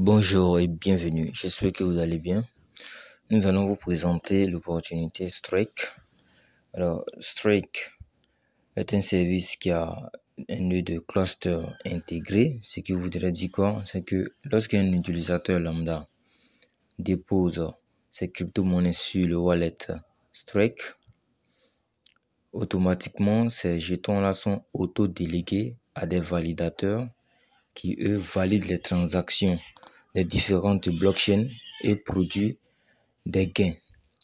Bonjour et bienvenue, j'espère que vous allez bien. Nous allons vous présenter l'opportunité Strike. Alors, Strike est un service qui a un nœud de cluster intégré. Ce qui voudrait dire quoi? C'est que lorsqu'un utilisateur lambda dépose ses crypto-monnaies sur le wallet Strike, automatiquement, ces jetons-là sont auto-délégués à des validateurs qui, eux, valident les transactions des différentes blockchains et produisent des gains.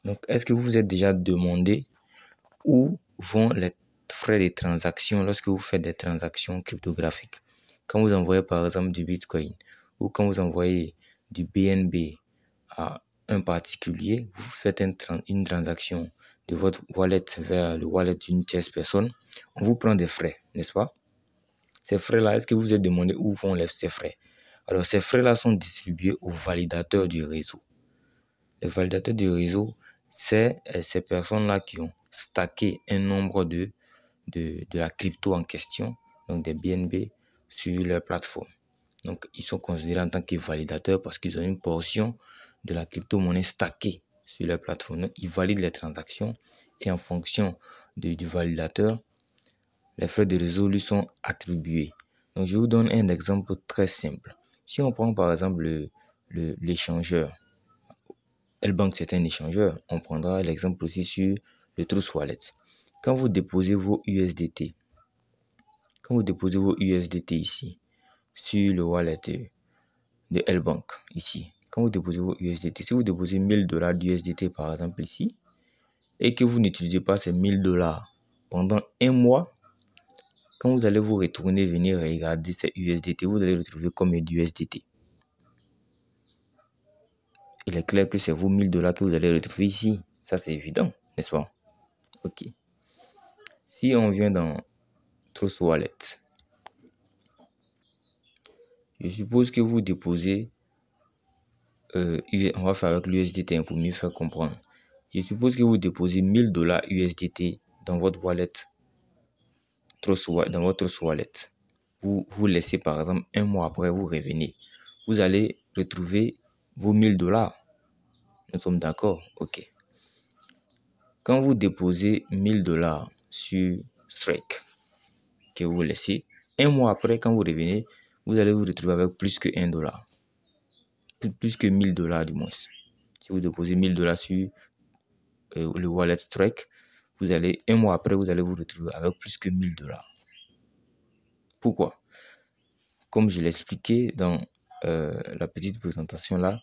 Donc, est-ce que vous vous êtes déjà demandé où vont les frais de transaction lorsque vous faites des transactions cryptographiques? Quand vous envoyez par exemple du Bitcoin ou quand vous envoyez du BNB à un particulier, vous faites une transaction de votre wallet vers le wallet d'une tierce personne, on vous prend des frais, n'est-ce pas? Ces frais-là, est-ce que vous vous êtes demandé où vont ces frais? Alors, ces frais-là sont distribués aux validateurs du réseau. Les validateurs du réseau, c'est ces personnes-là qui ont stacké un nombre de la crypto en question, donc des BNB, sur leur plateforme. Donc, ils sont considérés en tant que validateurs parce qu'ils ont une portion de la crypto-monnaie stackée sur leur plateforme. Donc, ils valident les transactions et en fonction du validateur, les frais de réseau lui sont attribués. Donc, je vous donne un exemple très simple. Si on prend par exemple l'échangeur, L-Bank c'est un échangeur, on prendra l'exemple aussi sur le Trust Wallet. Quand vous déposez vos USDT, ici, sur le wallet de L-Bank, ici, quand vous déposez vos USDT, si vous déposez $1000 d'USDT par exemple ici, et que vous n'utilisez pas ces $1000 pendant un mois, quand vous allez vous retourner, venir regarder ces USDT, vous allez retrouver combien d'USDT. Il est clair que c'est vos $1000 que vous allez retrouver ici. Ça, c'est évident, n'est-ce pas? Ok. Si on vient dans Trust Wallet, je suppose que vous déposez, on va faire avec l'USDT pour mieux faire comprendre. Je suppose que vous déposez $1000 USDT dans votre wallet, dans votre Trust Wallet. Vous laissez par exemple un mois après, vous revenez. Vous allez retrouver vos $1000. Nous sommes d'accord? Ok. Quand vous déposez $1000 sur Strike, que vous laissez, un mois après, quand vous revenez, vous allez vous retrouver avec plus que $1. Plus que $1000 du moins. Si vous déposez $1000 sur le wallet Strike, un mois après, vous allez vous retrouver avec plus que $1000. Pourquoi? Comme je l'expliquais dans la petite présentation là,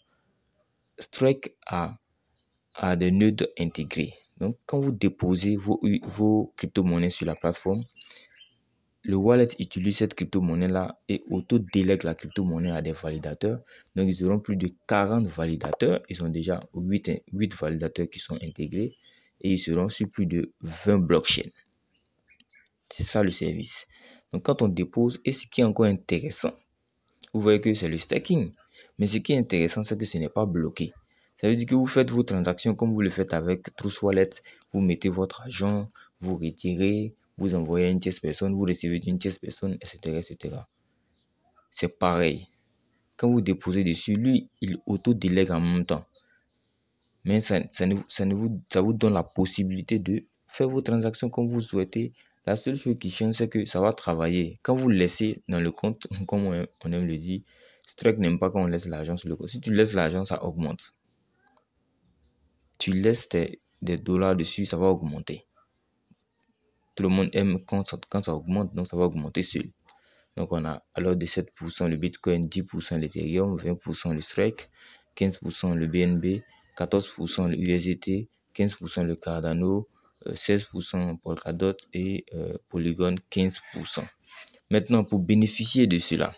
Strike a des nœuds intégrés. Donc, quand vous déposez vos crypto-monnaies sur la plateforme, le wallet utilise cette crypto-monnaie-là et auto-délègue la crypto-monnaie à des validateurs. Donc, ils auront plus de 40 validateurs. Ils ont déjà 8 validateurs qui sont intégrés et ils seront sur plus de 20 blockchains. C'est ça le service. Donc, quand on dépose, et ce qui est encore intéressant, vous voyez que c'est le staking. Mais ce qui est intéressant, c'est que ce n'est pas bloqué. Ça veut dire que vous faites vos transactions comme vous le faites avec Trust Wallet. Vous mettez votre argent, vous retirez, vous envoyez à une tierce personne, vous recevez d'une tierce personne, etc., etc. C'est pareil. Quand vous déposez dessus, lui, il auto-délègue en même temps. Mais ça vous donne la possibilité de faire vos transactions comme vous souhaitez. La seule chose qui change, c'est que ça va travailler. Quand vous laissez dans le compte, comme on aime le dire, Strike n'aime pas quand on laisse l'argent sur le compte. Si tu laisses l'argent, ça augmente. Tu laisses des dollars dessus, ça va augmenter. Tout le monde aime quand ça augmente, donc ça va augmenter seul. Donc on a alors de 7% le Bitcoin, 10% l'Ethereum, 20% le Strike, 15% le BNB, 14% le USDT, 15% le Cardano, 16% Polkadot et Polygon 15%. Maintenant, pour bénéficier de cela,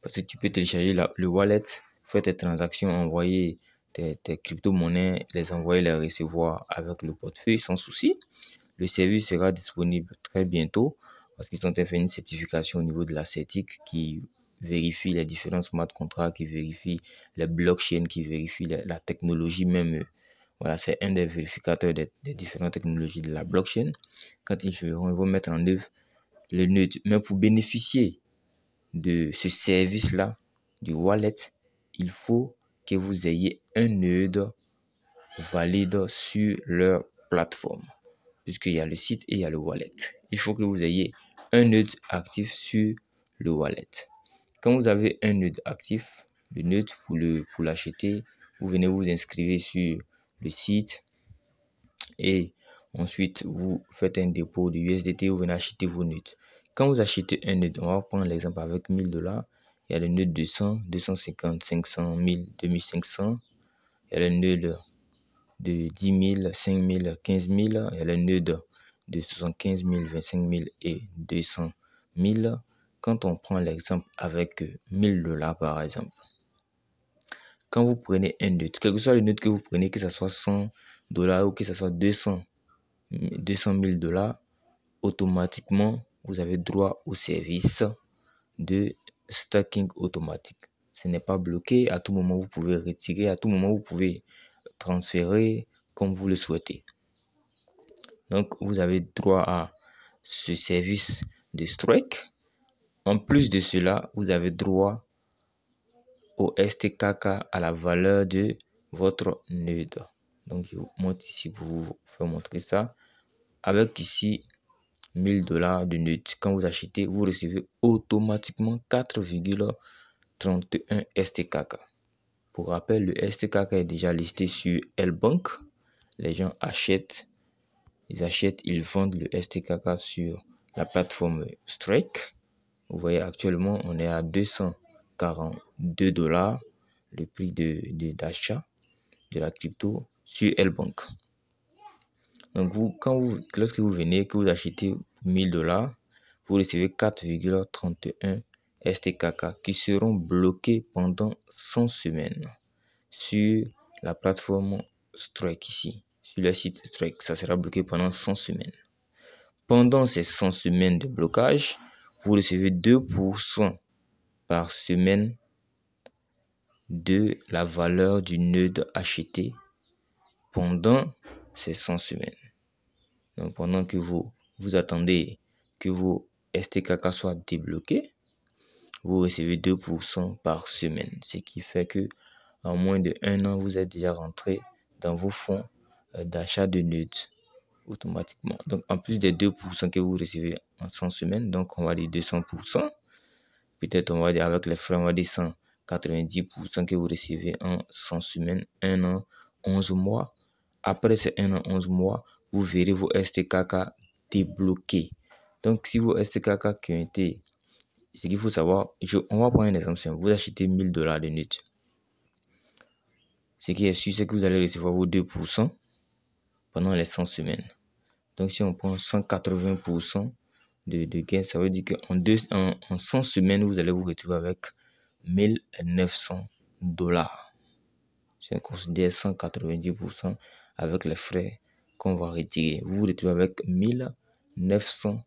parce que tu peux télécharger le wallet, faire tes transactions, envoyer tes crypto-monnaies, les envoyer, les recevoir avec le portefeuille sans souci. Le service sera disponible très bientôt parce qu'ils ont fait une certification au niveau de la CETIC qui vérifie les différents smart contracts, qui vérifie les blockchains, qui vérifie la technologie même. Voilà, c'est un des vérificateurs des différentes technologies de la blockchain. Quand ils vont mettre en œuvre le nœud. Mais pour bénéficier de ce service-là, du wallet, il faut que vous ayez un nœud valide sur leur plateforme, puisqu'il y a le site et il y a le wallet. Il faut que vous ayez un nœud actif sur le wallet. Quand vous avez un nœud actif, le nœud pour l'acheter, vous venez vous inscrire sur le site et ensuite vous faites un dépôt de USDT, vous venez acheter vos nœuds. Quand vous achetez un nœud, on va prendre l'exemple avec $1000, il y a le nœud de 100, 250, 500, 1000, 2500, il y a le nœud de 10 000, 5 000, 15 000, il y a le nœud de 75 000, 25 000 et 200 000. Quand on prend l'exemple avec $1000 par exemple, quand vous prenez un nœud, quel que soit le nœud que vous prenez, que ce soit $100 ou que ce soit 200 $200 000, automatiquement, vous avez droit au service de stacking automatique. Ce n'est pas bloqué. À tout moment, vous pouvez retirer. À tout moment, vous pouvez transférer comme vous le souhaitez. Donc, vous avez droit à ce service de strike. En plus de cela, vous avez droit au STKK à la valeur de votre nœud. Donc, je vous montre ici pour vous faire montrer ça. Avec ici $1000 de nœud. Quand vous achetez, vous recevez automatiquement 4,31 STKK. Pour rappel, le STKK est déjà listé sur L-Bank. Les gens achètent, ils vendent le STKK sur la plateforme Strike. Vous voyez, actuellement, on est à $242 le prix d'achat de la crypto sur L-Bank. Donc, lorsque vous venez, que vous achetez $1000, vous recevez 4,31 STKK qui seront bloqués pendant 100 semaines sur la plateforme Strike ici. Sur le site Strike, ça sera bloqué pendant 100 semaines. Pendant ces 100 semaines de blocage, vous recevez 2% par semaine de la valeur du nœud acheté pendant ces 100 semaines. Donc, pendant que vous attendez que vos STKK soient débloqués, vous recevez 2% par semaine. Ce qui fait que en moins de 1 an, vous êtes déjà rentré dans vos fonds d'achat de nœuds automatiquement. Donc, en plus des 2% que vous recevez en 100 semaines, donc on va dire 200%. Peut-être on va dire avec les frais, on va dire 190% que vous recevez en 100 semaines, 1 an, 11 mois. Après ces 1 an, 11 mois, vous verrez vos STKK débloqués. Donc, si vos STKK qui ont été... Ce qu'il faut savoir, on va prendre un exemple simple. Vous achetez $1000 de nœuds. Ce qui est sûr, c'est que vous allez recevoir vos 2% pendant les 100 semaines. Donc, si on prend 180% de gain, ça veut dire qu'en 100 semaines, vous allez vous retrouver avec $1900. Si on considère 190% avec les frais qu'on va retirer, vous vous retrouvez avec $1900.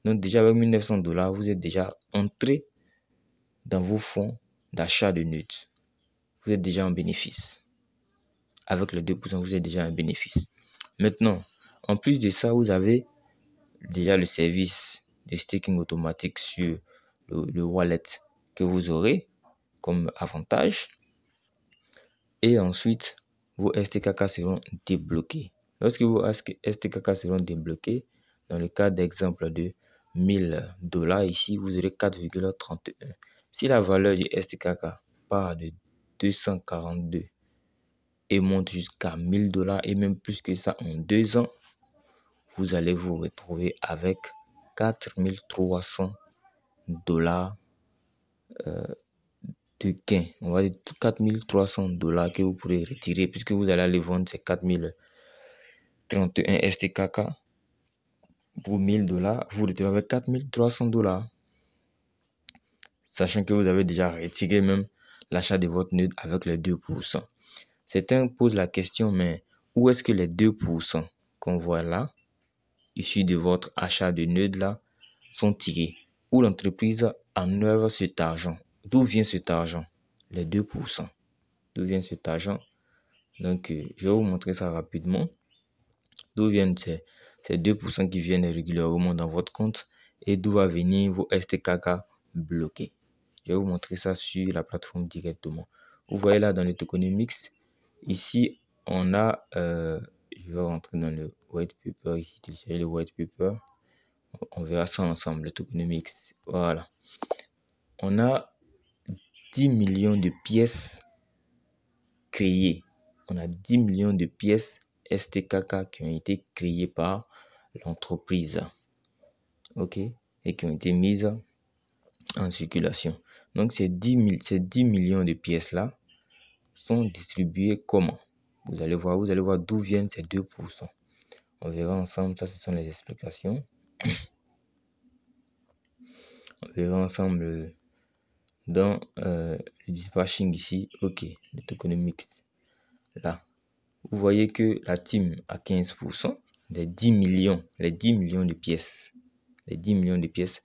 Donc déjà avec $1900, vous êtes déjà entré dans vos fonds d'achat de nœuds. Vous êtes déjà en bénéfice. Avec les 2%, vous êtes déjà en bénéfice. Maintenant, en plus de ça, vous avez déjà le service de staking automatique sur le wallet que vous aurez comme avantage. Et ensuite, vos STKK seront débloqués. Lorsque vos STKK seront débloqués, dans le cas d'exemple de $1000 ici, vous aurez 4,31. Si la valeur du STKK part de 242 et monte jusqu'à $1000 et même plus que ça en 2 ans, vous allez vous retrouver avec $4300 de gain. On va dire $4300 que vous pourrez retirer puisque vous allez aller vendre ces 4031 STKK pour $1000. Vous retrouvez avec $4300. Sachant que vous avez déjà retiré même l'achat de votre nœud avec les 2%. Certains posent la question, mais où est-ce que les 2% qu'on voit là, issus de votre achat de nœud là, sont tirés? Où l'entreprise enlève cet argent? D'où vient cet argent? Les 2%. D'où vient cet argent? Donc, je vais vous montrer ça rapidement. D'où viennent ces 2% qui viennent régulièrement dans votre compte et d'où va venir vos STKK bloqués. Je vais vous montrer ça sur la plateforme directement. Vous voyez là dans le tokenomics, ici on a, je vais rentrer dans le white paper, ici télécharger le white paper. On verra ça ensemble, le tokenomics. Voilà. On a 10 millions de pièces créées. On a 10 millions de pièces STKK qui ont été créées par l'entreprise. OK? Et qui ont été mises en circulation. Donc ces 10 millions de pièces là sont distribuées comment? Vous allez voir d'où viennent ces 2%. On verra ensemble, ça ce sont les explications. On verra ensemble dans le dispatching ici. OK, le tokenomics. Là, vous voyez que la team a 15% des 10 millions, les 10 millions de pièces. Les 10 millions de pièces,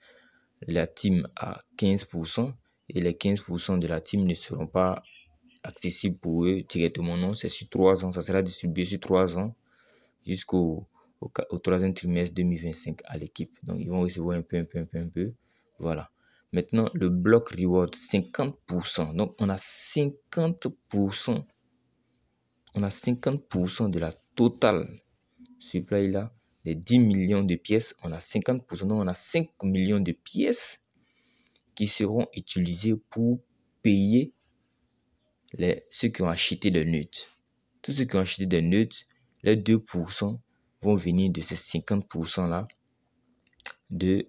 la team a 15% et les 15% de la team ne seront pas accessibles pour eux directement. Non, c'est sur 3 ans. Ça sera distribué sur 3 ans jusqu'au troisième trimestre 2025 à l'équipe. Donc, ils vont recevoir un peu. Voilà. Maintenant, le block reward, 50%. Donc, on a 50%. On a 50% de la totale supply là. Les 10 millions de pièces, on a 50%. Donc, on a 5 millions de pièces qui seront utilisées pour payer ceux qui ont acheté des nœuds. Tous ceux qui ont acheté des nœuds, les 2% vont venir de ces 50% là de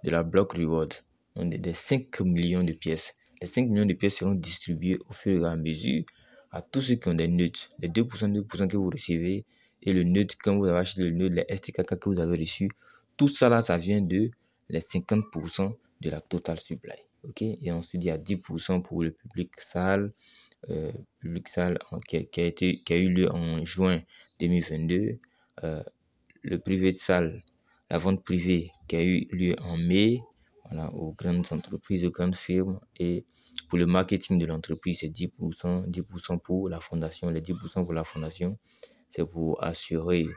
la block reward. Donc des 5 millions de pièces. Les 5 millions de pièces seront distribuées au fur et à mesure à tous ceux qui ont des nœuds. Les 2% que vous recevez et le nœud, quand vous avez acheté le nœud, les STKK que vous avez reçu, tout ça là, ça vient de les 50% de la total supply. Ok? Et ensuite, il y a 10% pour le public salle. Qui a eu lieu en juin 2022. Le privé de salle, la vente privée qui a eu lieu en mai, voilà, aux grandes entreprises, aux grandes firmes. Et pour le marketing de l'entreprise, c'est 10%, 10% pour la fondation. Les 10% pour la fondation, c'est pour assurer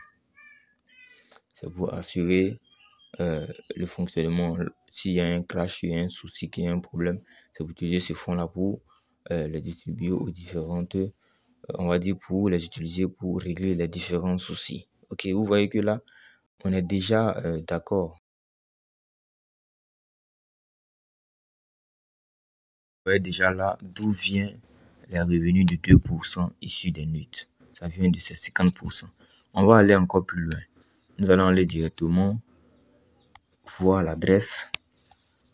le fonctionnement. S'il y a un crash, s'il y a un souci, qu'il y a un problème, c'est pour utiliser ces fonds-là pour les distribuer aux différentes, on va dire pour les utiliser pour régler les différents soucis. Ok, vous voyez que là, on est déjà d'accord. Vous voyez déjà là d'où vient les revenus de 2% issus des nœuds. Ça vient de ces 50%. On va aller encore plus loin. Nous allons aller directement voir l'adresse,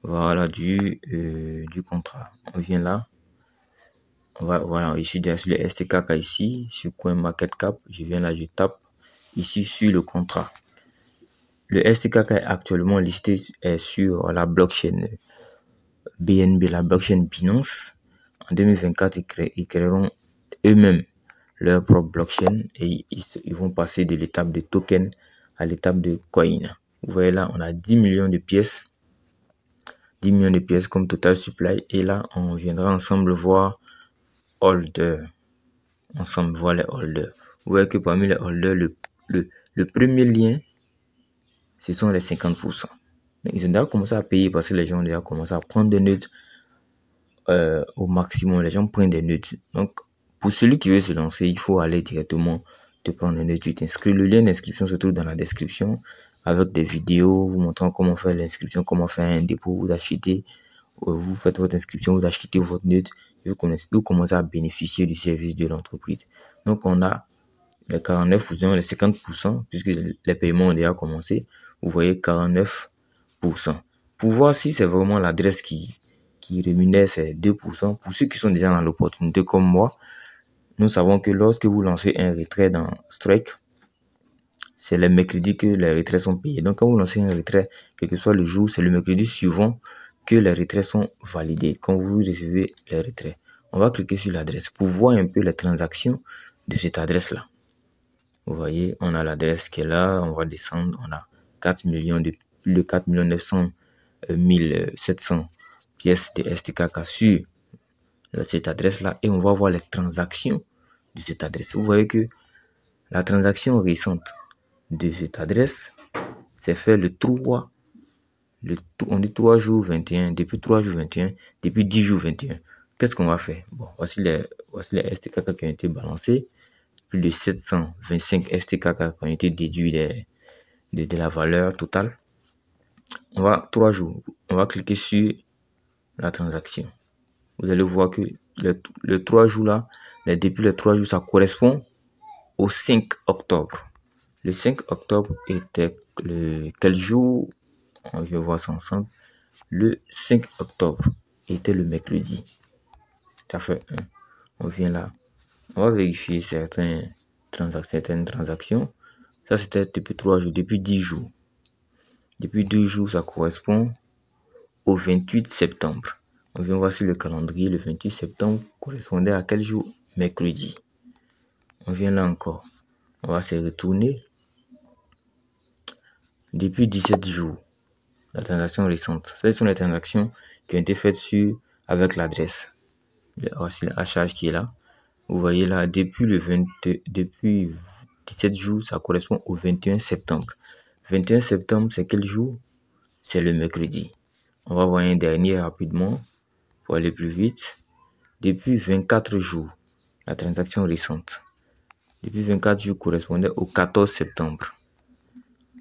voilà, du contrat. On vient là. Voilà, ici sur le STKK ici, sur CoinMarketCap, je viens là, je tape ici sur le contrat. Le STKK est actuellement listé sur la blockchain BNB, la blockchain Binance. En 2024, ils créeront eux-mêmes leur propre blockchain et ils vont passer de l'étape de token à l'étape de coin. Vous voyez là, on a 10 millions de pièces. 10 millions de pièces comme total supply. Et là, on viendra ensemble voir holder. Ensemble voir les holders. Vous voyez que parmi les holders, le premier lien, ce sont les 50%. Donc, ils ont déjà commencé à payer parce que les gens ont déjà commencé à prendre des nœuds au maximum. Les gens prennent des nœuds. Donc, pour celui qui veut se lancer, il faut aller directement te prendre un nœud. Tu t'inscris. Le lien d'inscription se trouve dans la description avec des vidéos vous montrant comment faire l'inscription, comment faire un dépôt, vous achetez. Vous faites votre inscription, vous achetez votre nœud et vous commencez à bénéficier du service de l'entreprise. Donc, on a les 49%, les 50%, puisque les paiements ont déjà commencé. Vous voyez 49%. Pour voir si c'est vraiment l'adresse qui rémunère ces 2%, pour ceux qui sont déjà dans l'opportunité comme moi, nous savons que lorsque vous lancez un retrait dans Strike, c'est le mercredi que les retraits sont payés. Donc, quand vous lancez un retrait, quel que soit le jour, c'est le mercredi suivant que les retraits sont validés. Quand vous recevez les retraits, on va cliquer sur l'adresse pour voir un peu les transactions de cette adresse-là. Vous voyez, on a l'adresse qui est là, on va descendre, on a 4 millions de plus de 4 900 700 pièces de STKK sur cette adresse-là et on va voir les transactions de cette adresse. Vous voyez que la transaction récente de cette adresse s'est fait le 3 On dit 3 jours 21, depuis 3 jours 21, depuis 10 jours 21. Qu'est-ce qu'on va faire? Bon, voici les STKK qui ont été balancés. Plus de 725 STKK qui ont été déduits de la valeur totale. On va 3 jours. On va cliquer sur la transaction. Vous allez voir que le 3 jours là, depuis les 3 jours, ça correspond au 5 octobre. Le 5 octobre était quel jour? On va voir ça ensemble. Le 5 octobre était le mercredi. Ça fait 1. On vient là. On va vérifier certaines transactions. Ça, c'était depuis 3 jours, depuis 10 jours. Depuis 2 jours, ça correspond au 28 septembre. On vient voir sur le calendrier, le 28 septembre correspondait à quel jour? Mercredi. On vient là encore. On va se retourner. Depuis 17 jours, la transaction récente. Ce sont les transactions qui ont été faites avec l'adresse. Voici la charge qui est là. Vous voyez là, depuis 17 jours, ça correspond au 21 septembre. 21 septembre, c'est quel jour? C'est le mercredi. On va voir un dernier rapidement pour aller plus vite. Depuis 24 jours, la transaction récente. Depuis 24 jours correspondait au 14 septembre.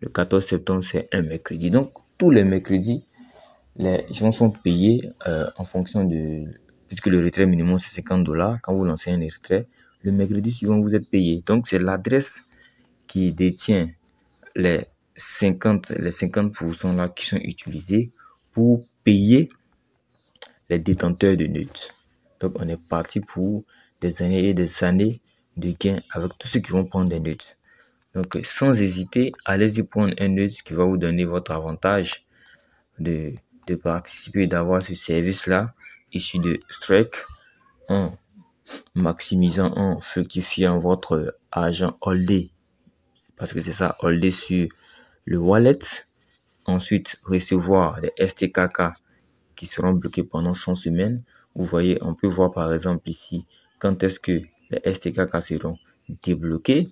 Le 14 septembre, c'est un mercredi. Donc, tous les mercredis, les gens sont payés en fonction de... Puisque le retrait minimum, c'est $50. Quand vous lancez un retrait, le mercredi suivant, vous êtes payé. Donc, c'est l'adresse qui détient les 50% là qui sont utilisés pour payer les détenteurs de nœuds. Donc, on est parti pour des années et des années de gains avec tous ceux qui vont prendre des nœuds. Donc, sans hésiter, allez-y prendre un nœud qui va vous donner votre avantage de participer, d'avoir ce service-là issu de Strike en maximisant, en fructifiant votre argent holdé. Parce que c'est ça, holdé sur le wallet. Ensuite, recevoir des STKK qui seront bloqués pendant 100 semaines. Vous voyez, on peut voir par exemple ici, quand est-ce que les STKK seront débloqués.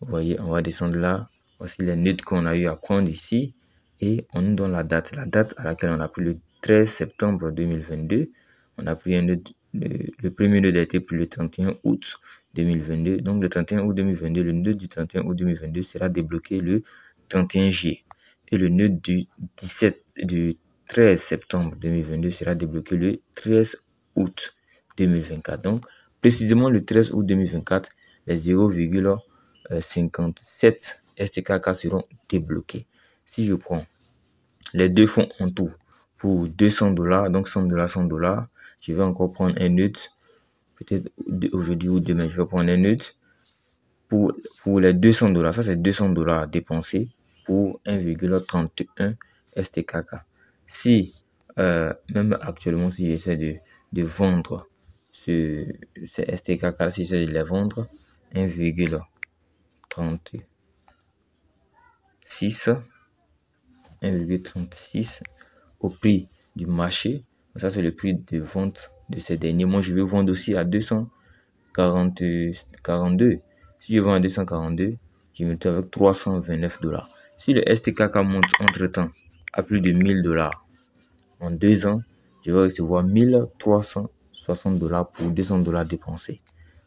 Vous voyez, on va descendre là. Voici les nœuds qu'on a eu à prendre ici. Et on nous donne la date à laquelle on a pris le 13 septembre 2022. On a pris un nœud, le premier nœud a été pris le 31 août 2022. Donc le 31 août 2022, le nœud du 31 août 2022 sera débloqué le 31 juillet. Et le nœud du 13 septembre 2022 sera débloqué le 13 août 2024. Donc précisément le 13 août 2024, les 0,57 STKK seront débloqués. Si je prends les deux fonds en tout pour $200, donc $100, je vais encore prendre un nœud, peut-être aujourd'hui ou demain, je vais prendre un nœud pour les $200. Ça, c'est $200 dépensés pour 1,31 STKK. Si, même actuellement, si j'essaie de vendre ces STKK, si j'essaie de les vendre, 1,36 au prix du marché. Ça, c'est le prix de vente de ces derniers. Moi, je vais vendre aussi à 242. Si je vends à 242, je me retrouve avec $329. Si le STKK monte entre-temps à plus de $1000 en 2 ans, je vais recevoir $1360 pour $200 dépensés.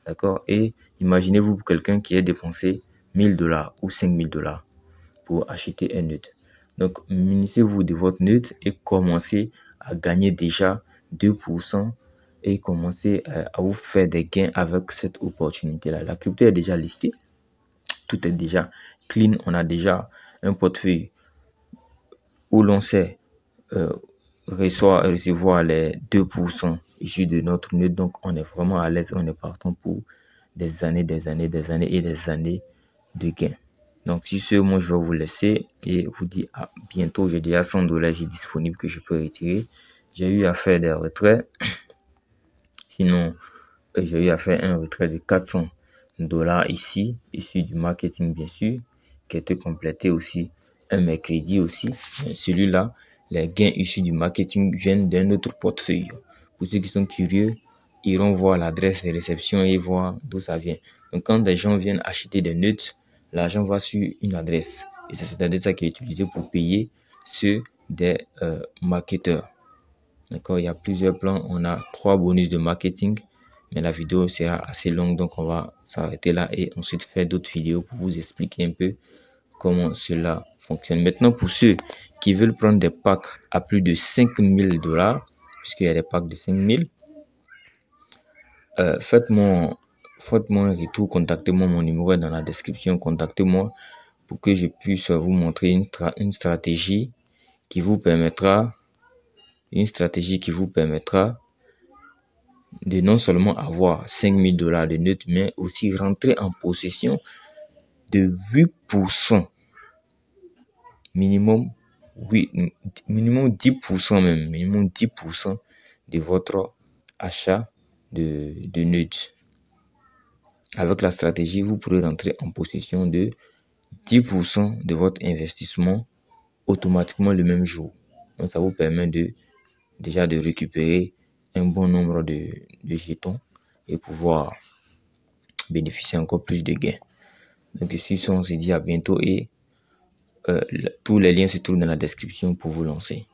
D'accord? Et imaginez-vous pour quelqu'un qui a dépensé $1000 ou $5000 pour acheter un nœud. Donc, munissez-vous de votre nœud et commencez à gagner déjà 2% et commencez à vous faire des gains avec cette opportunité-là. La crypto est déjà listée. Tout est déjà clean. On a déjà un portefeuille où l'on sait recevoir les 2% issus de notre nœud. Donc, on est vraiment à l'aise. On est partant pour des années et des années de gains. Donc, si ce, moi, je vais vous laisser et vous dire à bientôt. J'ai déjà $100 disponible que je peux retirer. J'ai eu à faire des retraits. Sinon, j'ai eu à faire un retrait de $400 ici, issu du marketing, bien sûr, qui a été complété aussi un mercredi aussi. Celui-là, les gains issus du marketing viennent d'un autre portefeuille. Pour ceux qui sont curieux, iront voir l'adresse de réception et voir d'où ça vient. Donc, quand des gens viennent acheter des nœuds, l'argent va sur une adresse. Et c'est cette adresse qui est utilisée pour payer ceux des marketeurs. D'accord, il y a plusieurs plans. On a 3 bonus de marketing, mais la vidéo sera assez longue, donc on va s'arrêter là et ensuite faire d'autres vidéos pour vous expliquer un peu comment cela fonctionne. Maintenant, pour ceux qui veulent prendre des packs à plus de $5000, puisqu'il y a des packs de 5000, faites-moi un retour, contactez-moi, mon numéro est dans la description, contactez-moi pour que je puisse vous montrer une stratégie qui vous permettra de non seulement avoir $5000 de notes, mais aussi rentrer en possession de 8%, minimum 10% même, minimum 10% de votre achat de notes. Avec la stratégie, vous pourrez rentrer en possession de 10% de votre investissement automatiquement le même jour. Donc ça vous permet déjà de récupérer un bon nombre de jetons et pouvoir bénéficier encore plus de gains. Donc ici, on se dit à bientôt et tous les liens se trouvent dans la description pour vous lancer.